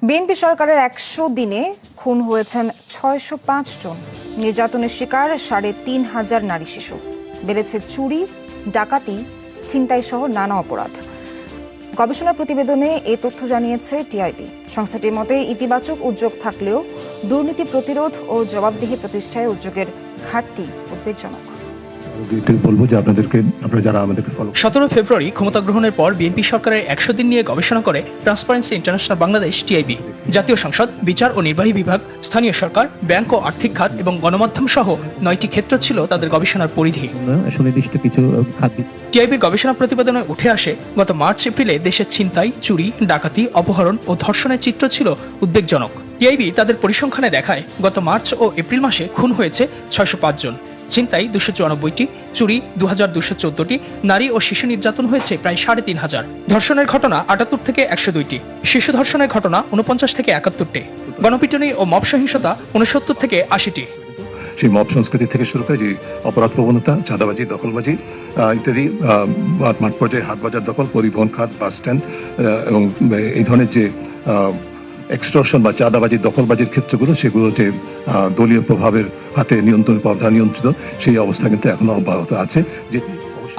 BNP সরকারের ১০০ দিনে খুন হয়েছেন ৬০৫ জন। নির্যাতনের শিকার ৩,৫০০ নারী শিশু। বেড়েছে চুরি, ডাকাতি, ছিনতাই সহ নানা অপরাধ। গবেষণা প্রতিবেদনে এই তথ্য জানিয়েছে টিআইবি। সংস্থাটির মতে ইতিবাচক উদ্যোগ থাকলেও দুর্নীতি প্রতিরোধ ও জবাবদিহি প্রতিষ্ঠায় উদ্যোগের ঘাটতি উদ্বেগজনক। 17 ফেব্রুয়ারি ক্ষমতা গ্রহণের পর বিএনপি সরকারের ১০০ দিন নিয়ে গবেষণা করে ট্রান্সপারেন্সি ইন্টারন্যাশনাল বাংলাদেশ টিআইবি। জাতীয় সংসদ, বিচার ও নির্বাহী বিভাগ, স্থানীয় সরকার, ব্যাংক ও আর্থিক খাত এবং গণমাধ্যম সহ 9টি ক্ষেত্র ছিল তাদের গবেষণার পরিধি। টিআইবির গবেষণা প্রতিবেদনে উঠে আসে, গত মার্চ-এপ্রিলে দেশে ছিনতাই, চুরি, ডাকাতি, অপহরণ ও ধর্ষণের চিত্র ছিল উদ্বেগজনক। টিআইবি তাদের পরিসংখ্যানে দেখায়, গত মার্চ ও এপ্রিল মাসে খুন হয়েছে ৬০৫ জন, ছিনতাই ২৯৪টি, চুরি ২,২১৪টি, নারী ও শিশু নির্যাতন হয়েছে প্রায় ৩,৫০০। ধর্ষণের ঘটনা ৭৮ থেকে ১০২টি, শিশু ধর্ষণের ঘটনা ৪৯ থেকে ৭১টি, গণপিটুনি ও মব সহিংসতা ৬৯ থেকে ৮০টি। সেই মব সংস্কৃতি থেকে শুরু করে যে অপরাধ প্রবণতা, চাঁদাবাজি, দখলবাজি ইত্যাদি, মাঠ পর্যায়ে হাট বাজার দখল, পরিবহন খাত, বাস স্ট্যান্ড এবং এই ধরনের যে এক্সটর্শন বা চাঁদাবাজি, দখলবাজির ক্ষেত্রগুলো, সেগুলো যে দলীয় প্রভাবের হাতে নিয়ন্ত্রিত, সেই অবস্থা কিন্তু এখনো অব্যাহত আছে।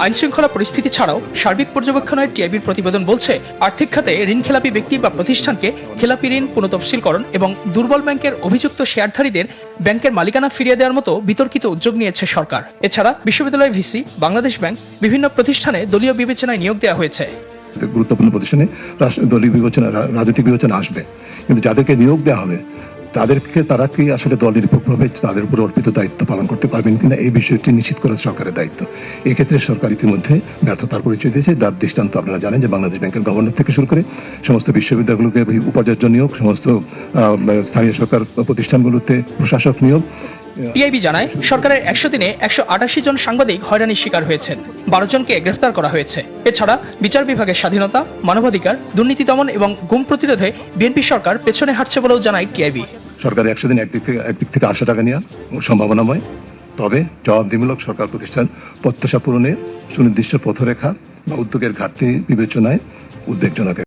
আইন শৃঙ্খলা পরিস্থিতি ছাড়াও সার্বিক পর্যবেক্ষণের টিআইবির প্রতিবেদন বলছে, আর্থিক খাতে ঋণ খেলাপি ব্যক্তি বা প্রতিষ্ঠানকে খেলাপি ঋণ পুনঃতফসিলকরণ এবং দুর্বল ব্যাংকের অভিযুক্ত শেয়ারধারীদের ব্যাংকের মালিকানা ফিরিয়ে দেওয়ার মতো বিতর্কিত উদ্যোগ নিয়েছে সরকার। এছাড়া বিশ্ববিদ্যালয় ভিসি, বাংলাদেশ ব্যাংক, বিভিন্ন প্রতিষ্ঠানে দলীয় বিবেচনায় নিয়োগ দেওয়া হয়েছে। গুরুত্বপূর্ণ প্রতিষ্ঠানে দলীয় বিবেচনা, রাজনৈতিক বিবেচনা আসবে, কিন্তু যাদেরকে নিয়োগ দেওয়া হবে তারা কি আসলে দল নিরপেক্ষভাবে তাদের উপর অর্পিত দায়িত্ব পালন করতে পারবেন কিনা, এই বিষয়টি নিশ্চিত করা সরকারের দায়িত্ব। এক্ষেত্রে সরকার ইতিমধ্যে ব্যর্থতার পরিচয় দিয়েছে। তার দৃষ্টান্ত আপনারা জানেন যে বাংলাদেশ ব্যাংকের গভর্নর থেকে শুরু করে সমস্ত বিশ্ববিদ্যালয়গুলোকে উপাচার্য নিয়োগ, সমস্ত স্থানীয় সরকার প্রতিষ্ঠানগুলোতে প্রশাসক নিয়োগ। টিআইবি জানায়, সরকারের ১০০ দিনে ১৮৮ জন সাংবাদিক হয়রানির শিকার হয়েছেন, ১২ জনকে গ্রেফতার করা হয়েছে। এছাড়া বিচার বিভাগের স্বাধীনতা, মানবাধিকার, দুর্নীতি দমন এবং গুম প্রতিরোধে বিএনপি সরকার পেছনে হাঁটছে বলেও জানায় টিআইবি। সরকার ১০০ দিন একদিক থেকে আশা টাকা নেওয়া সম্ভাবনাময়, তবে জবাবদিহিমূলক সরকার প্রতিষ্ঠান প্রত্যাশা পূরণে সুনির্দিষ্ট পথরেখা বা উদ্যোগের ঘাটতি বিবেচনায় উদ্বেগজনক।